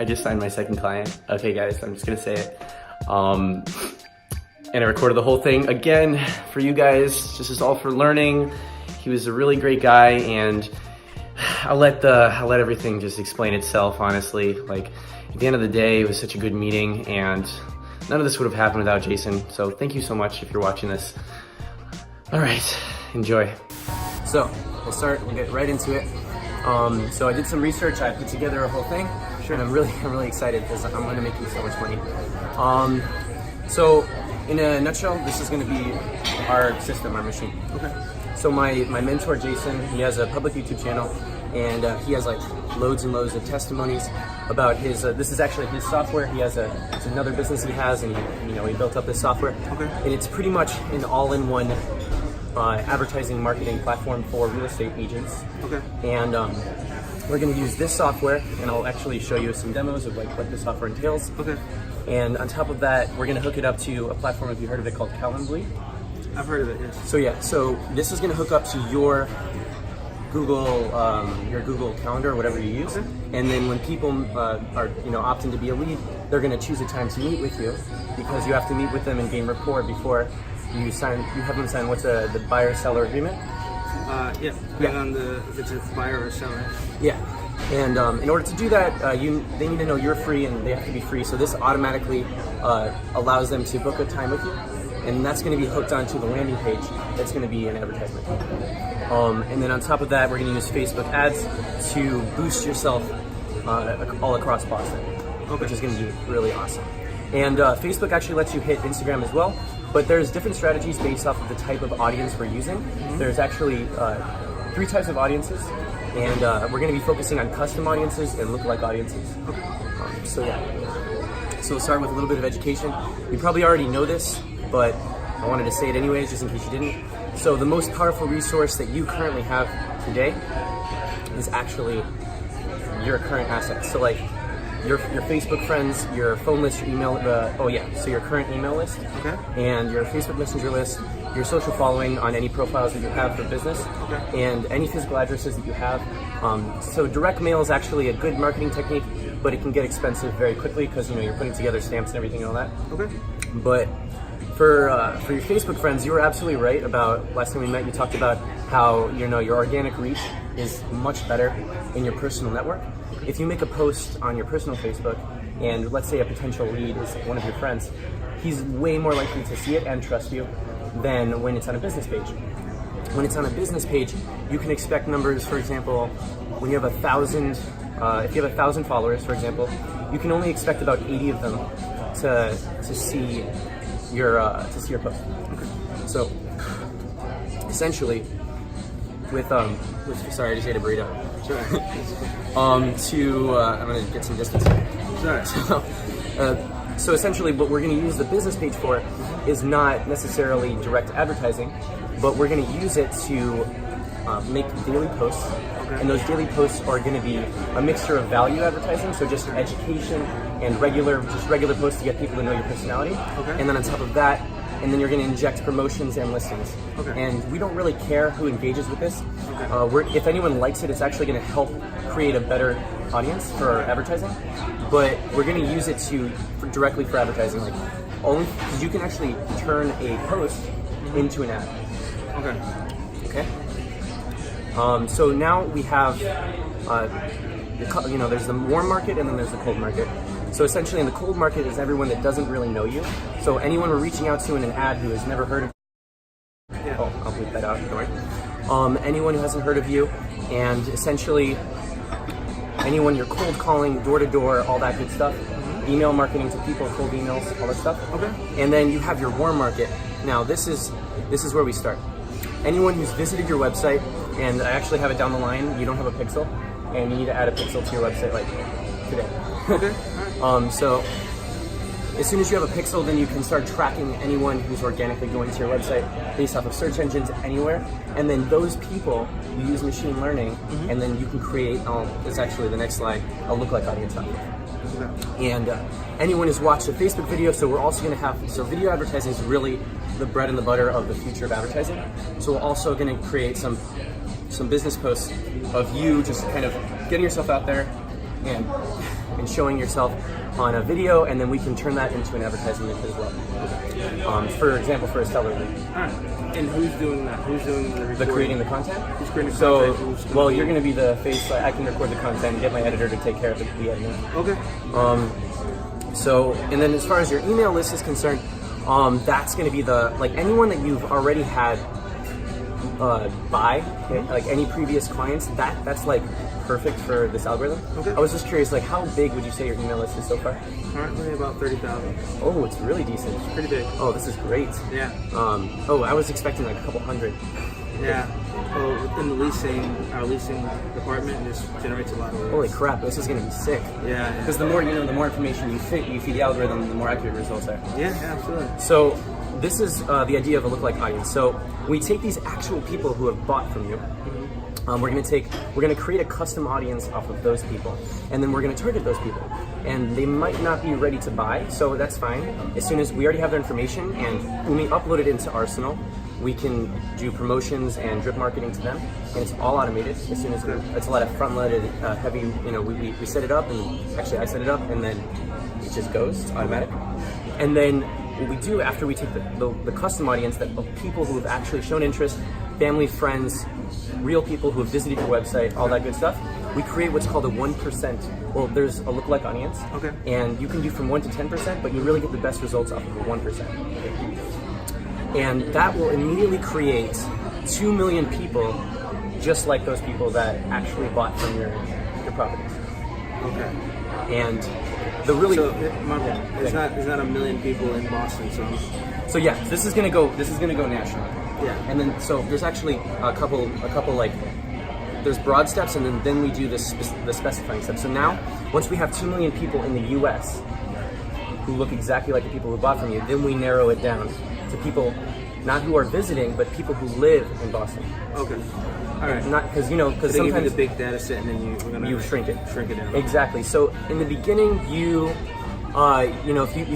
I just signed my second client. Okay guys, I'm just gonna say it. And I recorded the whole thing again for you guys. This is all for learning. He was a really great guy, and I'll let everything just explain itself, honestly. Like, at the end of the day, it was such a good meeting, and none of this would have happened without Jason. So thank you so much if you're watching this. All right, enjoy. So we'll get right into it. So I did some research, I put together a whole thing. Sure. And I'm really excited because I'm gonna make you so much money. So in a nutshell, this is gonna be our system, our machine. Okay. So my mentor, Jason, he has a public YouTube channel, and he has like loads and loads of testimonies about his, this is actually his software. He has it's another business he has, and he built up this software. Okay. And it's pretty much an all-in-one advertising marketing platform for real estate agents. Okay. And we're going to use this software, and I'll actually show you some demos of like what this software entails. Okay. And on top of that, we're going to hook it up to a platform, if you heard of it, called Calendly. I've heard of it, yes. So yeah, so this is going to hook up to your Google Calendar or whatever you use. Okay. And then when people are opting to be a lead, they're going to choose a time to meet with you, because you have to meet with them and gain rapport before you have them sign what's the buyer-seller agreement. Yeah, depending on if it's a buyer or seller. Yeah, and in order to do that, they need to know you're free, and they have to be free. So this automatically allows them to book a time with you, and that's going to be hooked onto the landing page. That's going to be an advertisement. And then on top of that, we're going to use Facebook ads to boost yourself all across Boston, which is going to be really awesome. And Facebook actually lets you hit Instagram as well, but there's different strategies based off of the type of audience we're using. Mm-hmm. There's actually 3 types of audiences, and we're going to be focusing on custom audiences and lookalike audiences. Okay. So we'll start with a little bit of education. You probably already know this, but I wanted to say it anyways, just in case you didn't. So the most powerful resource that you currently have today is actually your current assets. So like your Facebook friends, your phone list, your email, so your current email list, okay, and your Facebook Messenger list, your social following on any profiles that you have for business, okay, and any physical addresses that you have. So direct mail is actually a good marketing technique, but it can get expensive very quickly because you're putting together stamps and everything and all that. Okay. But for your Facebook friends, you were absolutely right about last time we met. You talked about how your organic reach is much better in your personal network. If you make a post on your personal Facebook, and let's say a potential lead is one of your friends, he's way more likely to see it and trust you than when it's on a business page. When it's on a business page, you can expect numbers. For example, when you have 1,000, if you have 1,000 followers, for example, you can only expect about 80 of them to see your post. Okay. So essentially, sorry, I just ate a burrito. Sure. I'm gonna get some distance. Sure. So essentially, what we're gonna use the business page for is not necessarily direct advertising, but we're gonna use it to make daily posts. Okay. And those daily posts are gonna be a mixture of value advertising, so just education and regular posts to get people to know your personality. Okay. And then on top of that, and then you're going to inject promotions and listings. Okay. And we don't really care who engages with this. Okay. If anyone likes it, it's actually going to help create a better audience for advertising. But we're going to use it directly for advertising, like only because you can actually turn a post into an ad. Okay. Okay. So now we have, there's the warm market and then there's the cold market. So essentially in the cold market is everyone that doesn't really know you. So anyone we're reaching out to in an ad who has never heard of you. Yeah. Oh, I'll bleep that out, don't worry. Anyone who hasn't heard of you, and essentially anyone you're cold calling, door to door, all that good stuff. Mm-hmm. Email marketing to people, cold emails, all that stuff. Okay. And then you have your warm market. Now this is where we start. Anyone who's visited your website, and I actually have it down the line, you don't have a pixel, and you need to add a pixel to your website like today. Okay. So as soon as you have a pixel, then you can start tracking anyone who's organically going to your website based off of search engines anywhere. And then those people, you use machine learning, mm-hmm. and then you can create, it's actually the next slide, a lookalike audience on here. Okay. And anyone who's watched a Facebook video, so we're also going to have, so video advertising is really the bread and the butter of the future of advertising. So we're also going to create some business posts of you just kind of getting yourself out there, and showing yourself on a video, and then we can turn that into an advertisement as well. For example, for a seller lead. All right. And who's doing that? Who's doing the recording? The creating the content? Who's creating the So, content? well, you're going to be the face. I can record the content and get my editor to take care of the editing. Okay. So, and then as far as your email list is concerned, that's going to be like anyone that you've already had buy, like any previous clients, that's like perfect for this algorithm. Okay. I was just curious, like how big would you say your email list is so far? Currently about 30,000. Oh, it's really decent. It's pretty big. Oh, this is great. Yeah. I was expecting like a couple hundred. Yeah. Well, within our leasing department, this generates a lot of leads. Holy crap, this is going to be sick. Yeah. Because the more the more information you feed the algorithm, the more accurate results are. Yeah, absolutely. So this is the idea of a lookalike audience. So we take these actual people who have bought from you. We're going to create a custom audience off of those people, and then we're going to target those people. And they might not be ready to buy, so that's fine. As soon as we already have their information, and when we upload it into Arsenal, we can do promotions and drip marketing to them, and it's all automated. As soon as it's a lot of front-loaded, heavy. We set it up, and actually I set it up, and then it just goes. It's automatic. And then what we do after we take the custom audience, that of people who have actually shown interest, family, friends, real people who have visited your website, all that good stuff, we create what's called a 1%. Well, there's a lookalike audience, okay, and you can do from 1 to 10%, but you really get the best results off of the 1%. And that will immediately create 2 million people, just like those people that actually bought from your properties. Okay. And the really it's not a million people in Boston, so yeah, this is gonna go national. Yeah. And then so there's actually a couple like there's broad steps, and then we do the specifying steps. So now once we have 2 million people in the US who look exactly like the people who bought from you, then we narrow it down to people not who are visiting, but people who live in Boston. Okay. All right. Not because so sometimes the big data set, and then you shrink it down. Exactly. So in the beginning, if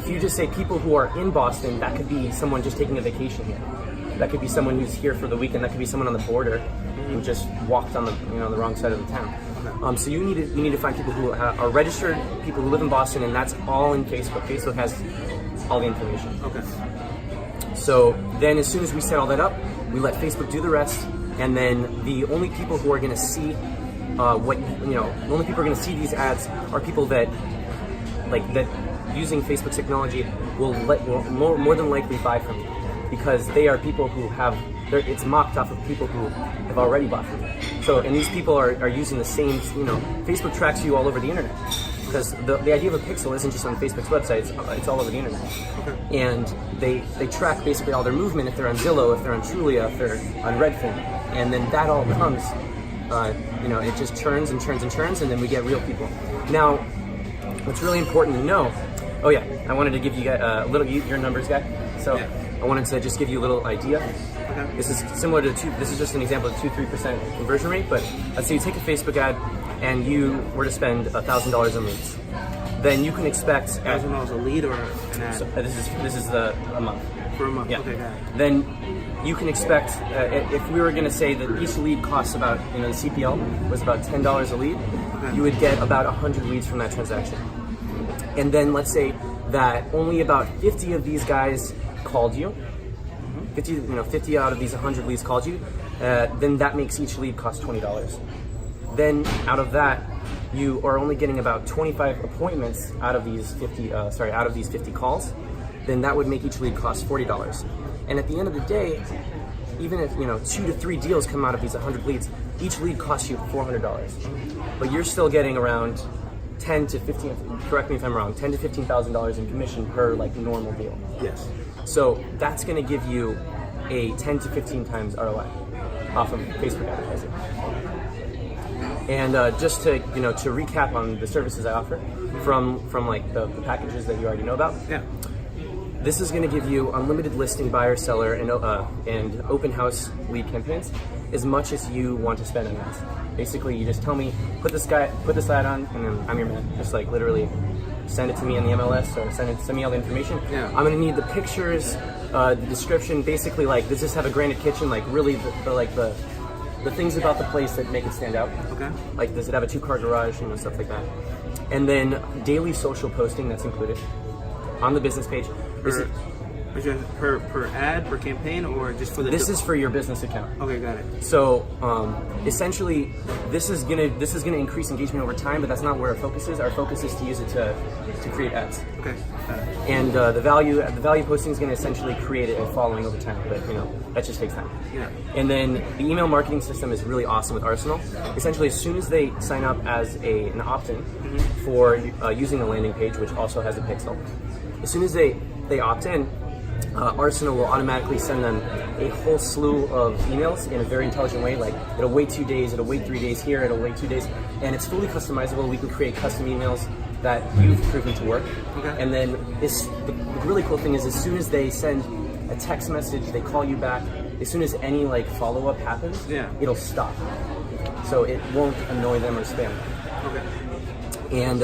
you just say people who are in Boston, that could be someone just taking a vacation here. That could be someone who's here for the weekend. That could be someone on the border who just walked on the wrong side of the town. Okay. So you need to find people who are registered, people who live in Boston, and that's all in Facebook. Facebook has all the information. Okay. So then, as soon as we set all that up, we let Facebook do the rest, and then the only people who are going to see the only people who are going to see these ads are people that using Facebook technology will more than likely buy from you, because they are people who it's mocked off of people who have already bought from you. So, and these people are using the same, Facebook tracks you all over the internet, because the idea of a pixel isn't just on Facebook's website, it's all over the internet. Okay. And they track basically all their movement, if they're on Zillow, if they're on Trulia, if they're on Redfin, and then that all comes, it just churns and churns and churns, and then we get real people. Now, what's really important to know, I wanted to give you a little, your numbers guy, so yeah. I wanted to just give you a little idea. Okay. This is similar to this is just an example of 2-3% conversion rate, but let's say you take a Facebook ad and you were to spend $1,000 on leads. Then you can expect $1,000 a lead or an ad? So, this is a month. For a month, yeah. Okay, got it. Then you can expect, if we were going to say that each lead costs about, the CPL was about $10 a lead, you would get about 100 leads from that transaction. And then let's say that only about 50 of these guys called you, 50 out of these 100 leads called you, then that makes each lead cost $20. Then out of that, you are only getting about 25 appointments out of these 50 calls. Then that would make each lead cost $40. And at the end of the day, even if 2 to 3 deals come out of these 100 leads, each lead costs you $400. But you're still getting around 10 to 15. Correct me if I'm wrong. $10,000 to $15,000 in commission per normal deal. Yes. So that's going to give you a 10 to 15 times ROI off of Facebook advertising. And just to to recap on the services I offer from the packages that you already know about. Yeah. This is going to give you unlimited listing, buyer, seller, and open house lead campaigns, as much as you want to spend on ads. Basically, you just tell me, put this ad on, and then I'm your man. Just literally send it to me in the MLS, or send me all the information. Yeah. I'm going to need the pictures, the description. Basically, does this have a granite kitchen? Really, the things about the place that make it stand out. Okay. Like, does it have a 2-car garage, stuff like that. And then daily social posting that's included on the business page. Per ad, per campaign, or just for the? This is for your business account. Okay, got it. So essentially, this is gonna increase engagement over time, but that's not where our focus is. Our focus is to use it to create ads. Okay, got it. And the value posting is gonna essentially create a following over time, but that just takes time. Yeah. And then the email marketing system is really awesome with Arsenal. Essentially, as soon as they sign up as an opt-in for using a landing page, which also has a pixel, as soon as they opt in. Arsenal will automatically send them a whole slew of emails in a very intelligent way. Like, it'll wait 2 days, it'll wait 3 days here, it'll wait 2 days, and it's fully customizable. We can create custom emails that you've proven to work. Okay. And then the really cool thing is, as soon as they send a text message, they call you back. As soon as any follow-up happens, it'll stop. So it won't annoy them or spam them. Okay. And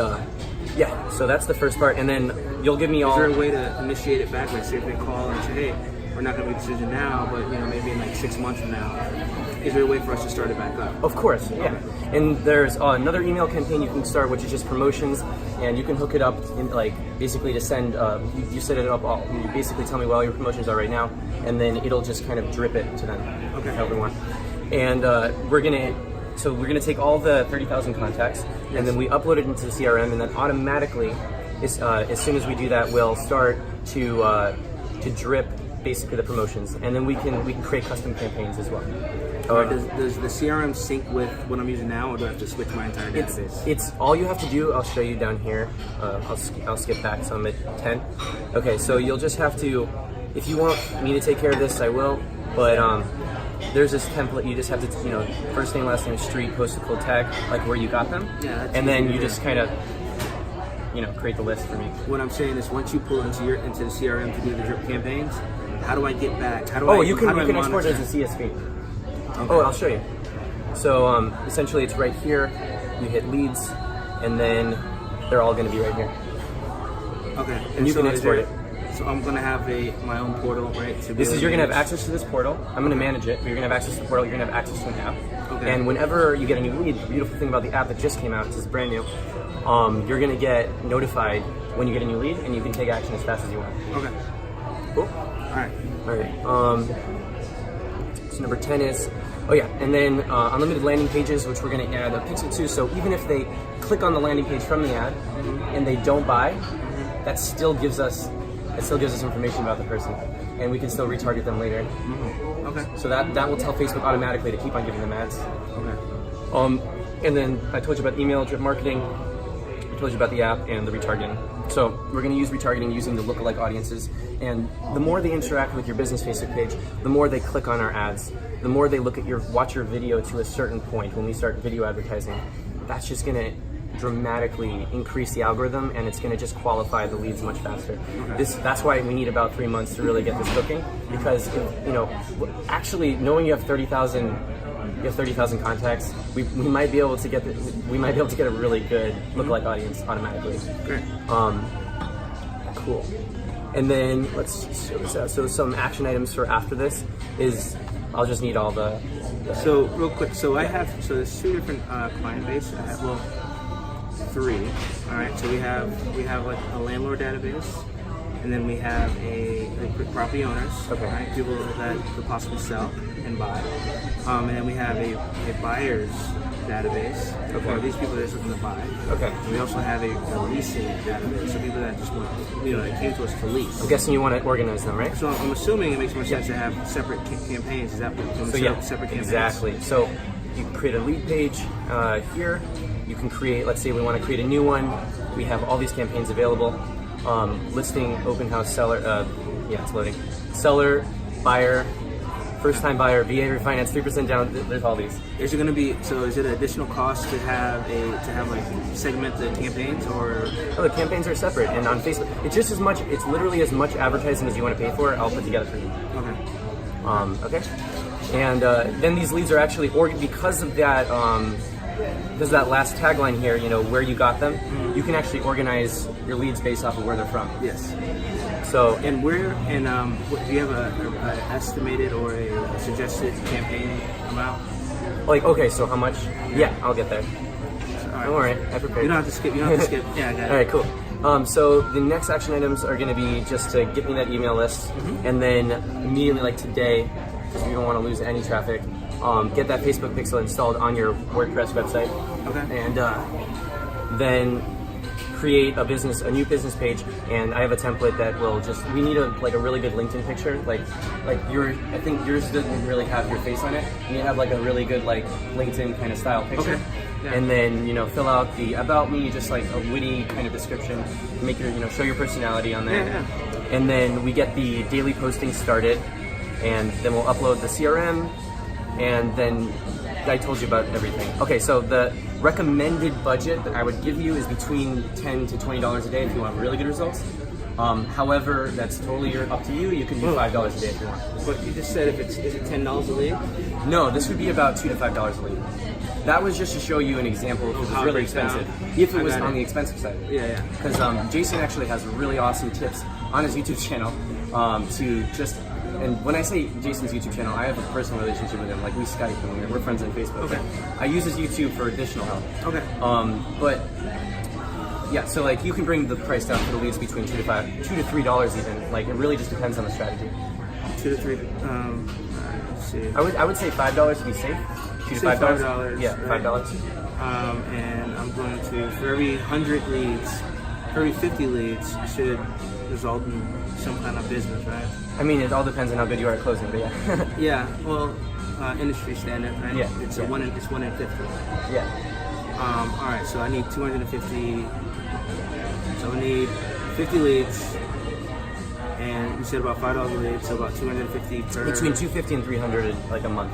so that's the first part, and then you'll give me all. Is there a way to initiate it back? Like, say if they call and say, hey, we're not going to make a decision now, but maybe in 6 months from now, is there a way for us to start it back up? Of course, yeah. Okay. And there's another email campaign you can start, which is just promotions, and you can hook it up in basically to send. You set it up. You basically tell me what all your promotions are right now, and then it'll just kind of drip it to them. Okay. However we want. And we're gonna take all the 30,000 contacts, and then we upload it into the CRM, and then automatically, as soon as we do that, we'll start to drip basically the promotions, and then we can create custom campaigns as well. Does the CRM sync with what I'm using now, or do I have to switch my entire database? It's all you have to do. I'll show you down here. I'll skip back, so I'm at 10. Okay, so you'll just have to, if you want me to take care of this, I will, but there's this template. You just have to, first name, last name, street, postal code, tag, like where you got them, and then you just kind of, create the list for me. What I'm saying is, once you pull into the CRM to do the drip campaigns, how do I get back? You can export it as a CSV. Okay. Oh, I'll show you. So essentially, it's right here. You hit leads, and then they're all going to be right here. Okay. And you can export it. So I'm going to have my own portal, right? You're going to have access to this portal. I'm going to manage it. You're going to have access to the portal. You're going to have access to an app. Okay. And whenever you get a new lead, the beautiful thing about the app that just came out, it's brand new, you're going to get notified when you get a new lead, and you can take action as fast as you want. Okay. Cool. All right. So number 10 is, and then unlimited landing pages, which we're going to add a pixel to. So even if they click on the landing page from the ad and they don't buy, that still gives us information about the person, and we can still retarget them later. Okay. So that will tell Facebook automatically to keep on giving them ads. Okay. And then I told you about email drip marketing. I told you about the app and the retargeting. So we're going to use retargeting using the lookalike audiences, and the more they interact with your business Facebook page, the more they click on our ads, the more they watch your video to a certain point. When we start video advertising, that's just going to dramatically increase the algorithm, and it's going to just qualify the leads much faster. Okay. That's why we need about 3 months to really get this cooking, because actually knowing you have 30,000 contacts, we might be able to get a really good lookalike audience automatically. Great. Cool. And then let's show this out. So some action items for after this is, I'll just need all the So real quick, there's 2 different client base. I have, 3. All right. So we have like a landlord database, and then we have a property owners. Okay. Right, people that could possibly sell and buy, and then we have a buyers database. Okay. For these people that are just looking to buy. Okay. And we also have a leasing database, so people that just want, that came to us to lease. I'm guessing you want to organize them, right? So I'm assuming it makes more sense to have separate campaigns. Is that what? Separate campaigns. Exactly. So you can create a lead page here. You can create, let's say we want to create a new one. We have all these campaigns available. Listing, open house, seller, it's loading. Seller, buyer, first time buyer, VA refinance, 3% down, there's all these. Is it going to be, is it an additional cost to have segmented campaigns, or? Oh, the campaigns are separate, and on Facebook, it's literally as much advertising as you want to pay for, I'll put together for you. Okay. Okay. And then these leads are actually, because of that last tagline here, where you got them, you can actually organize your leads based off of where they're from. Yes. So, do you have an estimated or a suggested campaign amount? Like, okay, so how much? Yeah, I'll get there. Don't worry, I prepared. You don't have to skip. You don't have to skip. Yeah, I got it. All right, cool. So the next action items are going to be just to get me that email list, and then immediately, like today, because we don't want to lose any traffic, get that Facebook pixel installed on your WordPress website. Okay. And then create a new business page, and I have a template that will just, we need a really good LinkedIn picture, like I think yours doesn't really have your face on it. You need to have like a really good like LinkedIn kind of style picture. Okay. Yeah. And then, fill out the about me, just like a witty kind of description, make your, show your personality on there. Yeah. And then we get the daily posting started, and then we'll upload the CRM, and then I told you about everything. Okay, so the recommended budget that I would give you is between $10 to $20 a day if you want really good results. However, that's totally up to you. You can do $5 a day if you want. But you just said is it $10 a lead? No, this would be about $2 to $5 a lead. That was just to show you an example if it was How it really breaks down. expensive. If it was on the expensive side. Yeah. Because Jason actually has really awesome tips on his YouTube channel to just, and when I say Jason's YouTube channel, I have a personal relationship with him. Like we Skype and we're friends on Facebook. Okay. I use his YouTube for additional help. Okay. But yeah, so like you can bring the price down for the leads between $2 to $3 even. Like it really just depends on the strategy. 2 to 3. Let's see. I would say $5 to be safe. $2 to $5. Yeah, right? $5. And I'm going to, for every 100 leads, for every 50 leads should result in some kind of business, right? I mean, it all depends on how good you are at closing, but yeah. Yeah. Well, industry standard, right? Yeah. It's yeah. 1 in 50. Yeah. All right. So I need 250. So I need 50 leads. And you said about $5 a lead, so about 250 per. Between 250 and 300 like a month.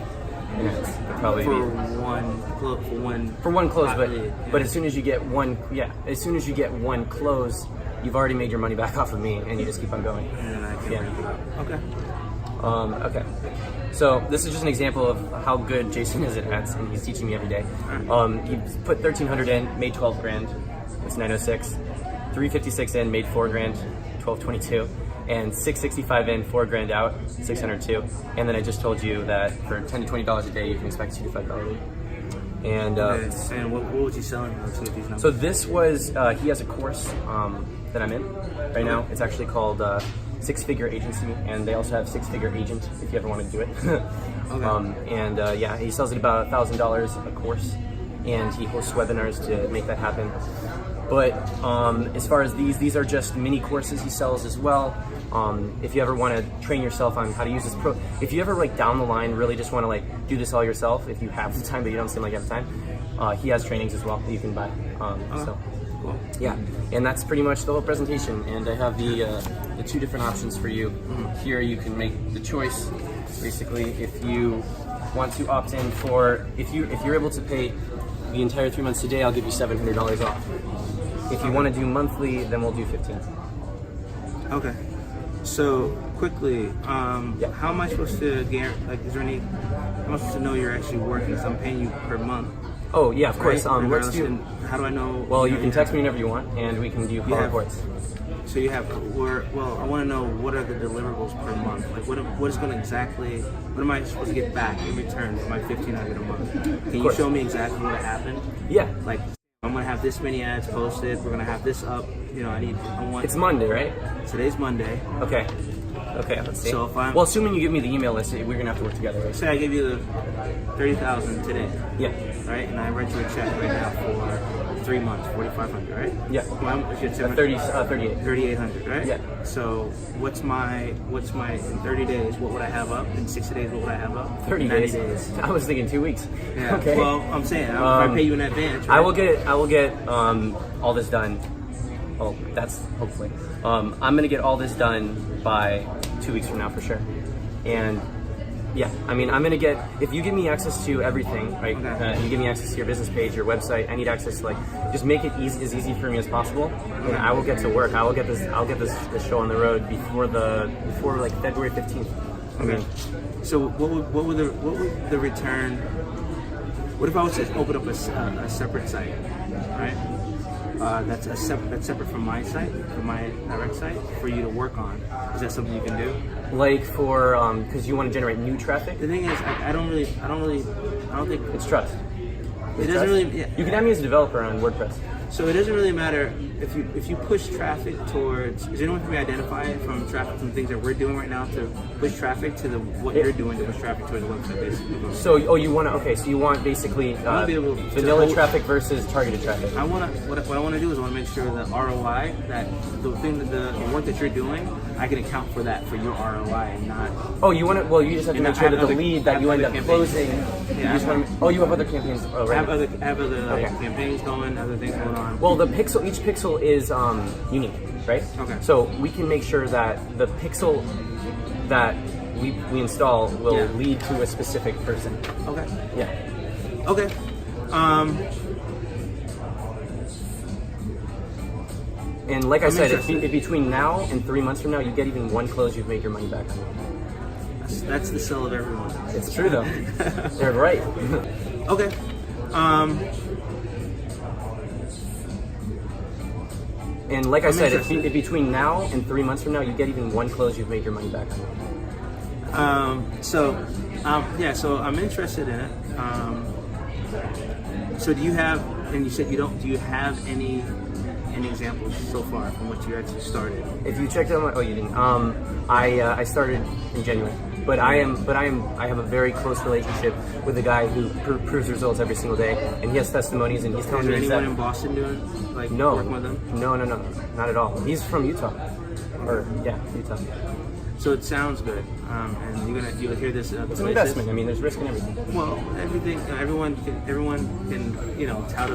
Yeah, it's probably for be. one close, but lead, yeah. But as soon as you get one close, you've already made your money back off of me, and you just keep on going. And then I can ramp it up. Okay. Okay. So this is just an example of how good Jason is at ads, and he's teaching me every day. He put 1,300 in, made 12 grand. It's 906. 356 in, made 4 grand. 1222. And 665 in, 4 grand out, 602. And then I just told you that for $10 to $20 a day, you can expect $2 to $5 lead. And and what was he selling? Let's get these numbers. So this was he has a course that I'm in right now. It's actually called Six Figure Agency, and they also have Six Figure Agent if you ever want to do it. Okay. Yeah, he sells it about $1,000 a course, and he hosts webinars to make that happen. But as far as these are just mini courses he sells as well. If you ever want to train yourself on how to use this if you ever like down the line really just want to like do this all yourself, if you have the time but you don't seem like you have the time, he has trainings as well that you can buy. So Cool. yeah, and that's pretty much the whole presentation. And I have the 2 different options for you. Here you can make the choice. Basically, if you want to opt in for, if you're able to pay the entire 3 months today, I'll give you $700 off. If you want to do monthly, then we'll do 15. Okay. So quickly, how am I supposed to guarantee? Like, is there any? How am I supposed to know you're actually working? So I'm paying you per month. Oh yeah, of course. Right? Let's do. How do I know? Well, you can text me whenever you want, and we can do call reports. So you have, I want to know what are the deliverables per month? Like what is going to exactly, what am I supposed to get back in return for my $1,500 a month? Can you show me exactly what happened? Yeah. Like, I'm going to have this many ads posted, we're going to have this up, I want. It's Monday, right? Today's Monday. Okay, let's see. So if I'm, well, assuming you give me the email list, we're going to have to work together, right? Say I give you the 30,000 today. Yeah. Right? And I write you a check right now for 3 months, 4,500, right? Yeah. Well, if it's 38. 3,800, right? Yeah. So what's my in 30 days? What would I have up? In 60 days, what would I have up? 30 90 days. I was thinking 2 weeks. Yeah. Okay. Well, I'm saying if I pay you in advance. Right? I will get all this done. Oh, that's hopefully. I'm gonna get all this done by 2 weeks from now for sure. And yeah, I mean, I'm gonna get, if you give me access to everything, right? Okay. You give me access to your business page, your website. I need access to, like, just make it as easy for me as possible, and I will get to work. I'll get this show on the road before like February 15th. I mean, so what would the return? What if I was to open up a separate site, right? That's separate from my site, from my direct site, for you to work on. Is that something you can do? Like for because you want to generate new traffic. The thing is, I don't think It's trust. it doesn't really. Yeah. You can have me as a developer on WordPress. So it doesn't really matter if you push traffic towards. Is there anyone can we identify it from traffic from things that we're doing right now to push traffic to what you're doing to push traffic towards the website, basically? So you want to so you want basically wanna be able to vanilla hold- traffic versus targeted traffic. I want to. What I want to do is I want to make sure that ROI, that the thing that the work that you're doing, I can account for that for your ROI and not. Oh, you want to? Well, you just have to And make I sure have that the other- lead that have you end other up campaigns. closing. Yeah, You just want to, you have other campaigns. Oh, right. Have other like, Okay. campaigns going, other things going on. Well, each pixel is unique, right? Okay. So we can make sure that the pixel that we install will Yeah. lead to a specific person. Okay. Yeah. Okay. And like I I'm said, interested. if between now and 3 months from now you get even one close, you've made your money back. That's the sell of everyone. It's true though. They're right. Okay. And like I said, interested. if between now and 3 months from now you get even one close, you've made your money back. So I'm interested in it. So do you have? And you said you don't. Do you have any examples so far from what you actually started? If you checked out my, you didn't. I started in January, but I have a very close relationship with a guy who proves results every single day, and he has testimonies, and he's Is telling there me anyone that in Boston doing like no, working with them? no, not at all. He's from Utah, or yeah, Utah. So it sounds good, and you'll hear this. It's an investment. I mean, there's risk in everything. Well, everyone can tout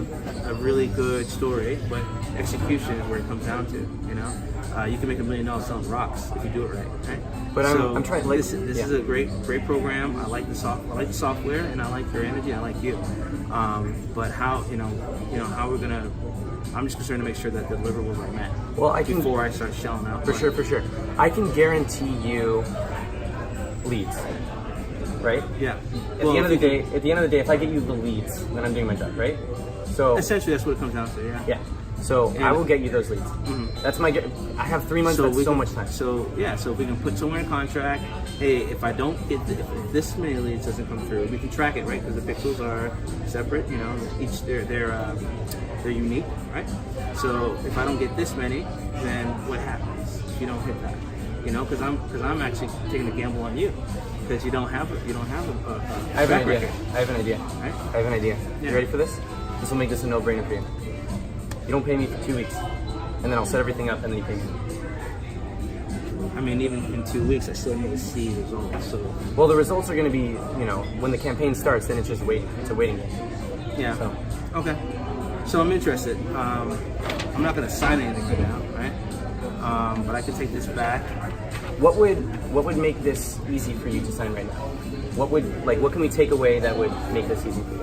a really good story, but execution is where it comes down to. You can make $1 million selling rocks if you do it right. But I'm trying. Like, this is a great program. I like the software, and I like your energy. I like you. But how how we're gonna? I'm just concerned to make sure that the deliverables are met. Well, I can before I start shelling out. for sure. I can guarantee you leads, right? Yeah. At the end of the day, if I get you the leads, then I'm doing my job, right? So essentially, that's what it comes down to. Yeah. yeah. So I will get you those leads. That's my. I have 3 months. That's so much time. So if we can put somewhere in contract, hey, if I don't get if this many leads doesn't come through, we can track it, right? Because the pixels are separate. Each they're unique, right? So if I don't get this many, then what happens if you don't hit that? Because I'm actually taking a gamble on you because you don't have a I have an track idea. record. I have an idea. Right? I have an idea. Yeah. You ready for this? This will make this a no-brainer for you. You don't pay me for 2 weeks, and then I'll set everything up, and then you pay me. I mean, even in 2 weeks, I still need to see results. So Well, the results are going to be, when the campaign starts, then it's just waiting. It's a waiting game. yeah. So. Okay. So I'm interested. I'm not going to sign anything right now, right? But I can take this back. What would make this easy for you to sign right now? What can we take away that would make this easy for you?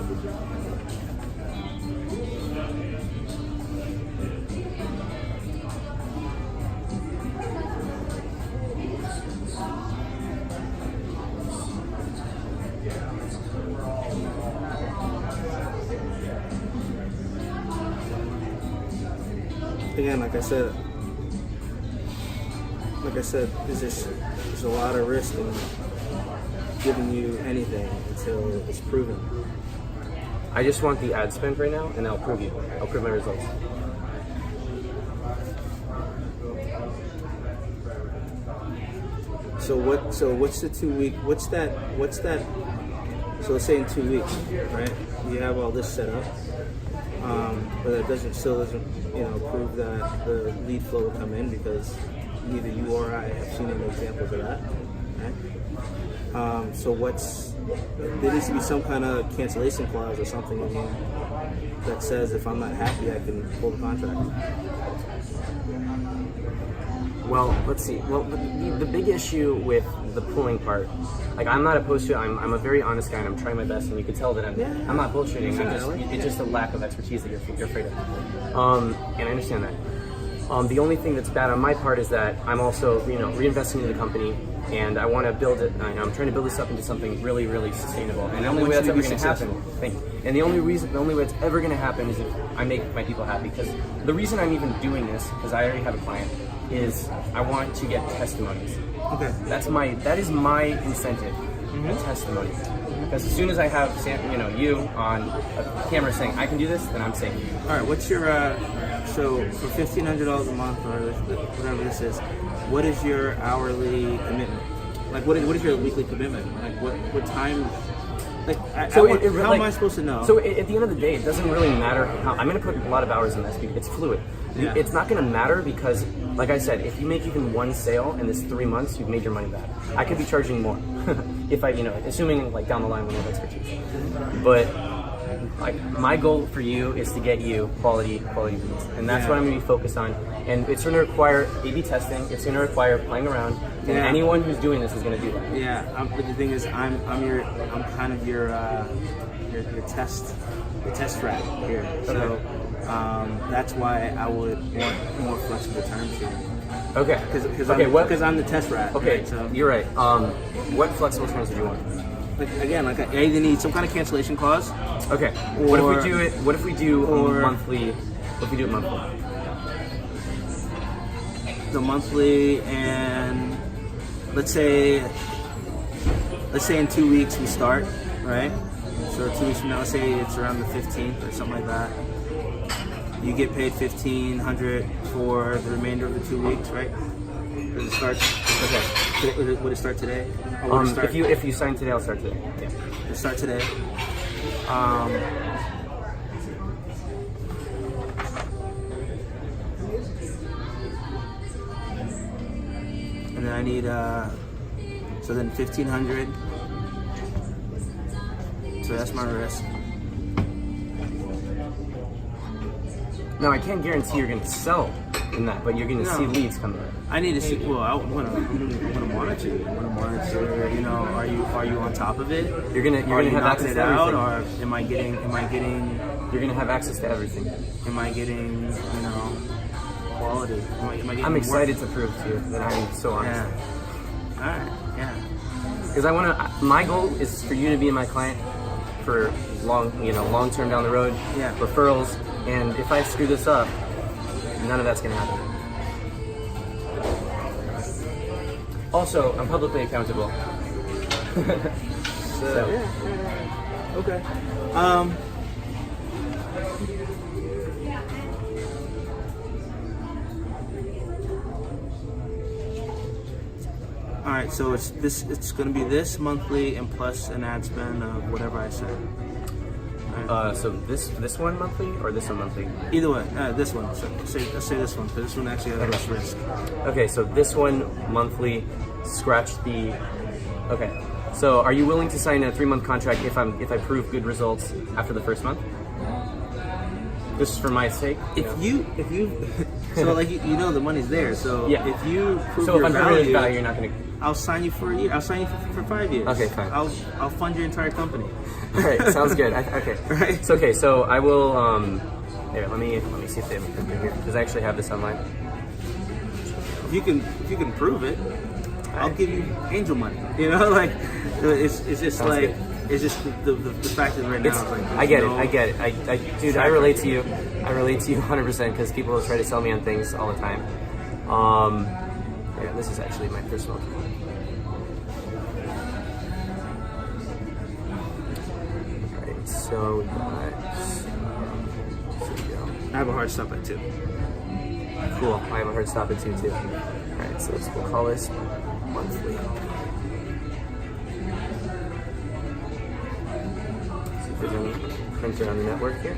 Again, like I said, there's a lot of risk in giving you anything until it's proven. I just want the ad spend right now, and I'll prove you. I'll prove my results. So what's the 2 week? What's that? So let's say in 2 weeks, right? You have all this set up, but it still doesn't prove that the lead flow will come in because neither you or I have seen any examples of that, right? So there needs to be some kind of cancellation clause or something in here that says if I'm not happy, I can pull the contract. Well, let's see. Well, the big issue with the pulling part, like I'm not opposed to it. I'm a very honest guy, and I'm trying my best, and you can tell that I'm not bullshitting. It's just a lack of expertise that you're afraid of, and I understand that. The only thing that's bad on my part is that I'm also reinvesting in the company, and I want to build it. I'm trying to build this up into something really, really sustainable. And the only way that's ever going to happen, and the only way it's ever going to happen is if I make my people happy. Because the reason I'm even doing this, because I already have a client. is I want to get testimonies. Okay. That is my incentive, a testimony. Because as soon as I have you on a camera saying I can do this, then I'm safe. All right. What's your so for $1,500 a month or whatever this is, what is your hourly commitment? Like what is your weekly commitment? Like what time? Like how am I supposed to know? So at the end of the day, it doesn't really matter how. I'm going to put a lot of hours in this because it's fluid. Yeah. It's not going to matter because, like I said, if you make even one sale in this 3 months, you've made your money back. I could be charging more if I, assuming like down the line when you have expertise. But like my goal for you is to get you quality leads, and that's what I'm going to be focused on. And it's going to require A/B testing. It's going to require playing around, and anyone who's doing this is going to do that. Yeah, but the thing is, I'm kind of your test rat here. So that's why I would want more flexible terms here. Okay. Because I'm the test rat. Okay. Right? So you're right. What flexible terms did you want? Like I either need some kind of cancellation clause. Okay. What if we do monthly? What if we do it monthly? The monthly, and let's say in 2 weeks we start, right? So 2 weeks from now, let's say it's around the 15th or something like that. You get paid $1,500 for the remainder of the 2 weeks, right? Does it start? Okay. Would it start today? Or would it start? If you sign today, I'll start today. Yeah. It'll start today. And then I need so then 1,500. So that's my risk. Now I can't guarantee you're going to sell in that, but you're going to see leads coming in. I need to see. Well, I'm gonna monitor. I'm gonna monitor. Are you on top of it? You're gonna have access to everything. Or am I getting? You're gonna have access to everything. Am I getting? Quality. I'm excited to prove to you that I'm so honest. Yeah. All right. Yeah. Because my goal is for you to be my client for long term down the road. Yeah. Referrals, and if I screw this up, none of that's gonna happen. Also, I'm publicly accountable. Yeah. Okay. All right, so it's going to be this monthly and plus an ad spend of whatever I said. Right. So this one monthly or this one monthly? Either way, this one. So let's say this one, because this one actually has less risk. Okay, so this one monthly, scratch the. Okay, so are you willing to sign a 3-month contract if I prove good results after the first month? Just for my sake. If you so like the money's there. So yeah. If you prove so your if I'm value, value, you're not gonna. I'll sign you for a year. I'll sign you for 5 years. Okay, fine. I'll fund your entire company. All right, sounds good. Okay. Right. It's okay. So I will. Here, let me see if they have it here because I actually have this online. If you can prove it, I'll give you angel money. It's just sounds like. Good. It's just the fact that right now. Like, I get it. Dude, I relate to you. I relate to you 100% because people try to sell me on things all the time. Yeah, this is actually my personal account. Alright, so we got. I have a hard stop at 2. Cool. I have a hard stop at 2 too. Alright, so we'll call this monthly. There's any printer on the network here.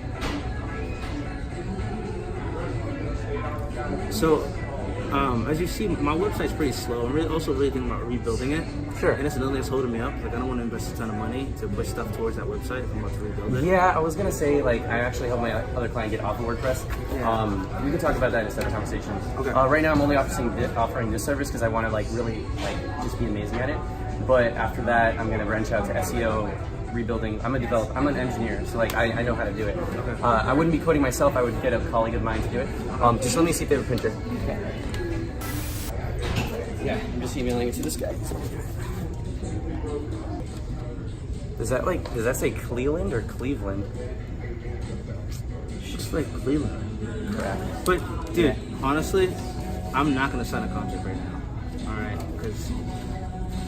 So, as you see, my website's pretty slow. I'm really thinking about rebuilding it. Sure. And that's another thing that's holding me up. Like, I don't want to invest a ton of money to push stuff towards that website if I'm about to rebuild it. Yeah, I was gonna say I actually helped my other client get off of WordPress. Yeah. We can talk about that in a separate conversation. Okay. Right now, I'm only offering this service because I want to really just be amazing at it. But after that, I'm gonna branch out to SEO. Rebuilding. I'm a developer. I'm an engineer, so I know how to do it. Okay. I wouldn't be coding myself. I would get a colleague of mine to do it. Just let me see if they have a printer. Okay. Yeah, I'm just emailing it to this guy. Does that say Cleveland or Cleveland? It's just like Cleveland. Correct. But dude, honestly, I'm not gonna sign a contract right now. All right, because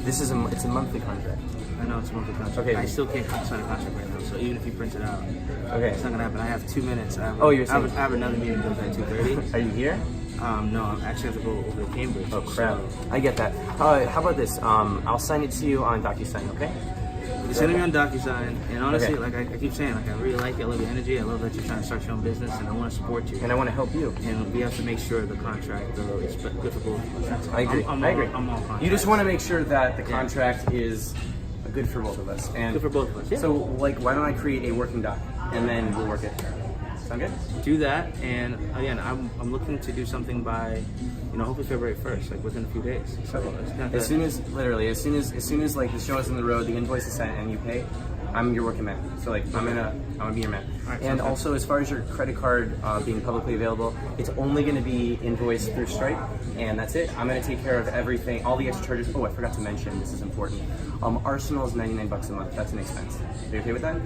It's a monthly contract. I know it's a monthly contract. Okay. I still can't sign a contract right now. So even if you print it out, Okay. it's not gonna happen. I have 2 minutes. You're saying. I have another meeting goes at 2:30. Are you here? No, I actually have to go over to Cambridge. Oh crap! So I get that. How about this? I'll sign it to you on DocuSign, okay? you're sending me on DocuSign, and honestly, Okay. like I keep saying, like I really like you. I love your energy. I love that you're trying to start your own business, and I want to support you. And I want to help you. And we have to make sure the contract though is good for both of us. I agree. I'm I agree. I'm all contract. You just want to make sure that the contract is good for both of us. And Good for both of us, yeah. So, like, why don't I create a working doc, and then we'll work it. Sound good? do that, and again, I'm looking to do something by, hopefully February 1st, like within a few days. So it's not As that- soon as like the show is on the road, the invoice is sent, and you pay, I'm your working man. So like I'm gonna be your man. All right, And sounds good. also, as far as your credit card being publicly available, it's only gonna be invoiced through Stripe, and that's it. I'm gonna take care of everything, all the extra charges. Oh, I forgot to mention, this is important. Arsenal is $99 a month. That's an expense. Are you okay with that?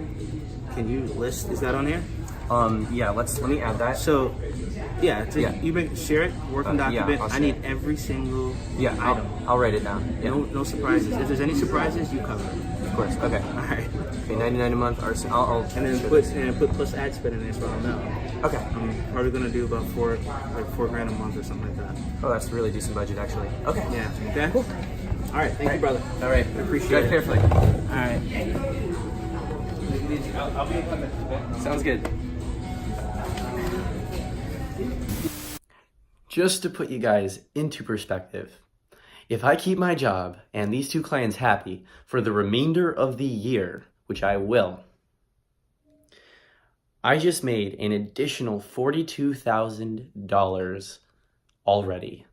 Can you list? Is that on here? Yeah. Let me add that. So, yeah, Yeah. share it, working Yeah, document. I'll I share need it. every single Yeah, item. I'll write it down. Yeah. No surprises. If there's any surprises, you cover it. Of course. Okay. All right. Okay, $99 a month. Arsenal. I'll And then put plus ad spend in there so I'll know. Okay. I'm probably gonna do about $4 grand a month or something like that. Oh, that's a really decent budget, actually. Okay. Yeah. Okay. Cool. All right. Thank you, brother. All right. Appreciate Drive it. carefully. All right. I'll be in contact. Sounds good. Just to put you guys into perspective, if I keep my job and these two clients happy for the remainder of the year, which I will, I just made an additional $42,000 already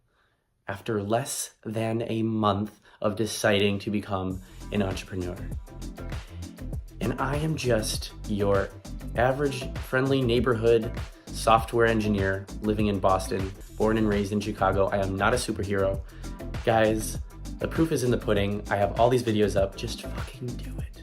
after less than a month of deciding to become an entrepreneur. And I am just your average, friendly neighborhood software engineer living in Boston, born and raised in Chicago. I am not a superhero. Guys, the proof is in the pudding. I have all these videos up. Just fucking do it.